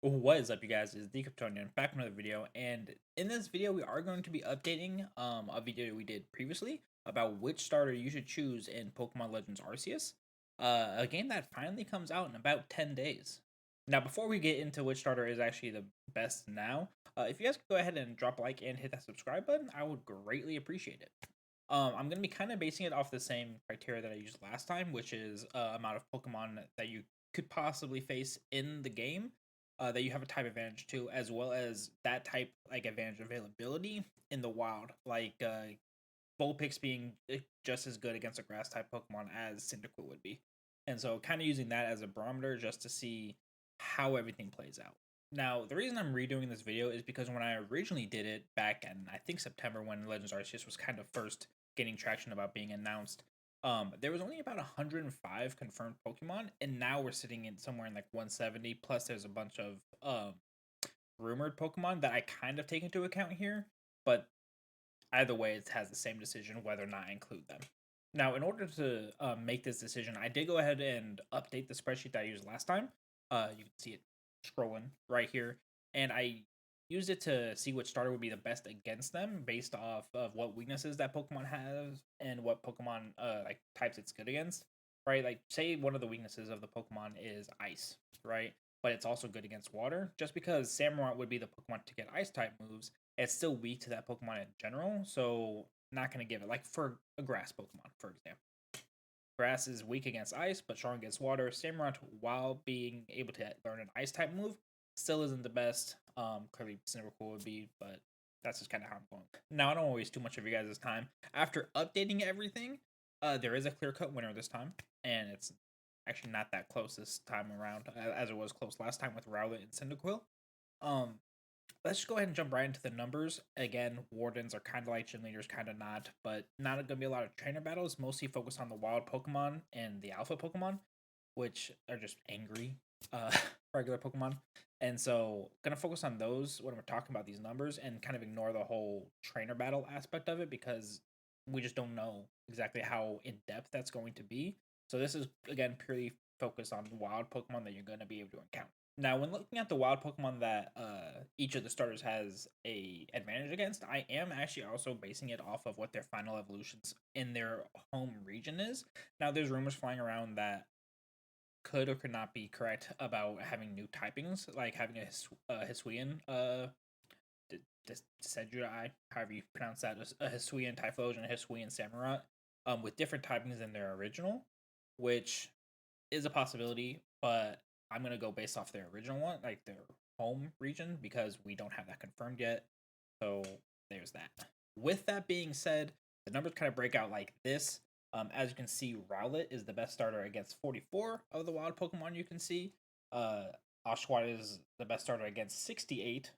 What is up, you guys? It's the Kryptonian back with another video, and in this video, we are going to be updating a video we did previously about which starter you should choose in Pokemon Legends Arceus, a game that finally comes out in about 10 days. Now, before we get into which starter is actually the best now, if you guys could go ahead and drop a like and hit that subscribe button, I would greatly appreciate it. I'm gonna be kind of basing it off the same criteria that I used last time, which is amount of Pokemon that you could possibly face in the game, that you have a type advantage to, as well as that type like advantage availability in the wild, like Vulpix being just as good against a grass type Pokemon as Cyndaquil would be, and so kind of using that as a barometer just to see how everything plays out. Now, the reason I'm redoing this video is because when I originally did it back in I think September, when Legends Arceus was kind of first getting traction about being announced, there was only about 105 confirmed Pokemon, and now we're sitting in somewhere in like 170. Plus, there's a bunch of rumored Pokemon that I kind of take into account here, but either way, it has the same decision whether or not I include them. Now, in order to make this decision, I did go ahead and update the spreadsheet that I used last time. You can see it scrolling right here, and I used it to see which starter would be the best against them based off of what weaknesses that Pokemon has and what Pokemon like types it's good against. Right, like say one of the weaknesses of the Pokemon is ice, right? But it's also good against water. Just because Samurott would be the Pokemon to get ice type moves, it's still weak to that Pokemon in general. So not gonna give it like for a grass Pokemon, for example. Grass is weak against ice, but strong against water. Samurott, while being able to learn an ice type move, still isn't the best. Clearly Cyndaquil would be, but that's just kind of how I'm going. Now I don't want to waste too much of you guys' time. After updating everything, there is a clear cut winner this time, and it's actually not that close this time around, as it was close last time with Rowlet and Cyndaquil. Um, let's just go ahead and jump right into the numbers. Again, Wardens are kind of like gym leaders, kind of not, but not going to be a lot of trainer battles. Mostly focused on the wild Pokemon and the alpha Pokemon, which are just angry uh, regular Pokemon. And so, gonna focus on those when we're talking about these numbers, and kind of ignore the whole trainer battle aspect of it because we just don't know exactly how in depth that's going to be. So this is again purely focused on wild Pokemon that you're going to be able to encounter. Now, when looking at the wild Pokemon that each of the starters has a advantage against, I am actually also basing it off of what their final evolutions in their home region is. Now, there's rumors flying around that could or could not be correct about having new typings, like having a Hisuian Desedrai, however you pronounce that, a Hisuian Typhlosion and a Hisuian Samurott, with different typings than their original, which is a possibility, but I'm gonna go based off their original one, like their home region, because we don't have that confirmed yet. So there's that. With that being said, the numbers kind of break out like this. As you can see, Rowlet is the best starter against 44 of the wild Pokemon you can see. Uh, Oshawott is the best starter against 68.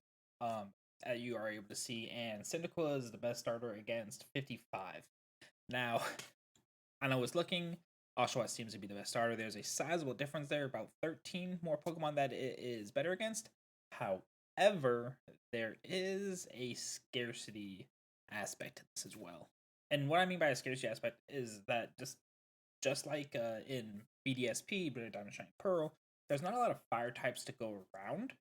You are able to see, and Cyndaquil is the best starter against 55. Now, I know it's looking. Oshawott seems to be the best starter. There's a sizable difference there, about 13 more Pokemon that it is better against. However, there is a scarcity aspect to this as well. And what I mean by a scarcity aspect is that just like in BDSP, Brilliant Diamond Shining Pearl, there's not a lot of fire types to go around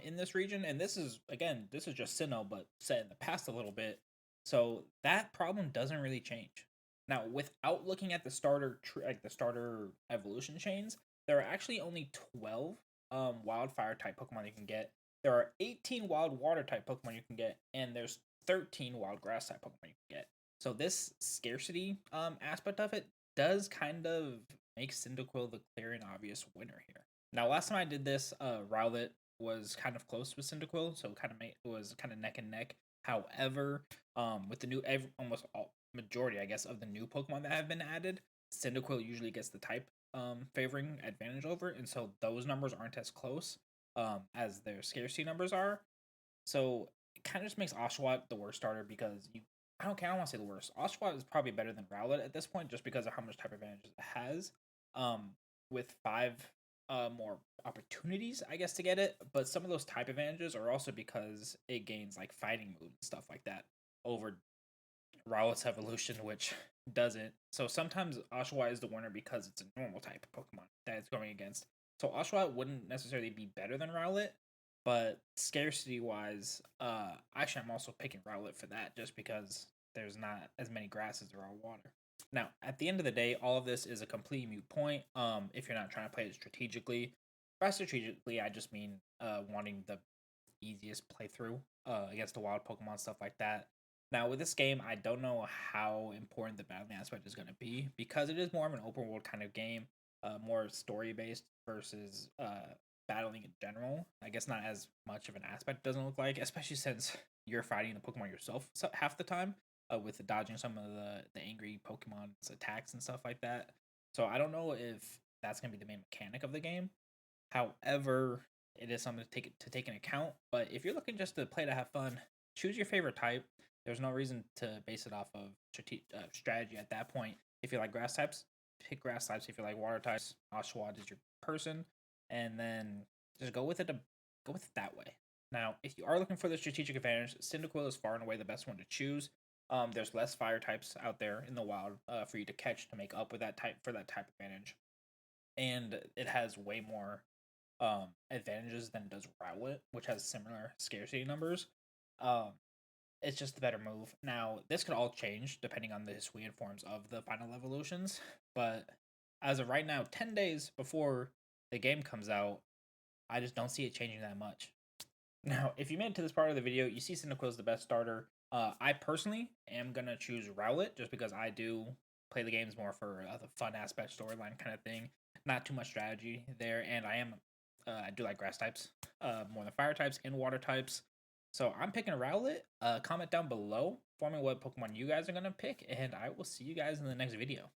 in this region. And this is, again, this is just Sinnoh, but set in the past a little bit. So that problem doesn't really change. Now, without looking at the like the starter evolution chains, there are actually only 12 wildfire type Pokemon you can get. There are 18 wild water type Pokemon you can get, and there's 13 wild grass type Pokemon you can get. So this scarcity aspect of it does kind of make Cyndaquil the clear and obvious winner here. Now, last time I did this, Rowlet was kind of close with Cyndaquil, so it was kind of neck and neck. However, with the new almost all majority, I guess, of the new Pokemon that have been added, Cyndaquil usually gets the type favoring advantage over, and so those numbers aren't as close as their scarcity numbers are. So it kind of just makes Oshawott the worst starter because I don't want to say the worst. Oshawott is probably better than Rowlet at this point just because of how much type advantages it has. With five more opportunities, I guess, to get it. But some of those type advantages are also because it gains like fighting moves and stuff like that over Rowlet's evolution, which doesn't. So sometimes Oshawott is the winner because it's a normal type of Pokemon that it's going against. So Oshawott wouldn't necessarily be better than Rowlet, But scarcity wise, actually I'm also picking Rowlet for that just because there's not as many grasses there are water. Now, at the end of the day, all of this is a complete moot point. If you're not trying to play it strategically, by strategically, I just mean wanting the easiest playthrough against the wild Pokemon, stuff like that. Now, with this game, I don't know how important the battling aspect is going to be because it is more of an open world kind of game, more story based versus battling in general. I guess not as much of an aspect doesn't look like, especially since you're fighting the Pokemon yourself half the time with dodging some of the angry Pokemon's attacks and stuff like that. So I don't know if that's going to be the main mechanic of the game. However, it is something to take into account. But if you're looking just to play to have fun, choose your favorite type. There's no reason to base it off of strategy at that point. If you like grass types, pick grass types. If you like water types, Oshawott is your person, and then just go with it that way. Now, if you are looking for the strategic advantage, Cyndaquil is far and away the best one to choose. There's less fire types out there in the wild for you to catch to make up with that type for that type advantage, and it has way more advantages than does Rowlet, which has similar scarcity numbers. Um, it's just the better move. Now, this could all change depending on the Hisuian forms of the final evolutions, but as of right now, 10 days before the game comes out, I just don't see it changing that much. Now, if you made it to this part of the video, you see Cyndaquil is the best starter. I personally am gonna choose Rowlet just because I do play the games more for the fun aspect, storyline kind of thing. Not too much strategy there, and I do like grass types more than fire types and water types. So I'm picking a Rowlet. Comment down below for me what Pokemon you guys are gonna pick, and I will see you guys in the next video.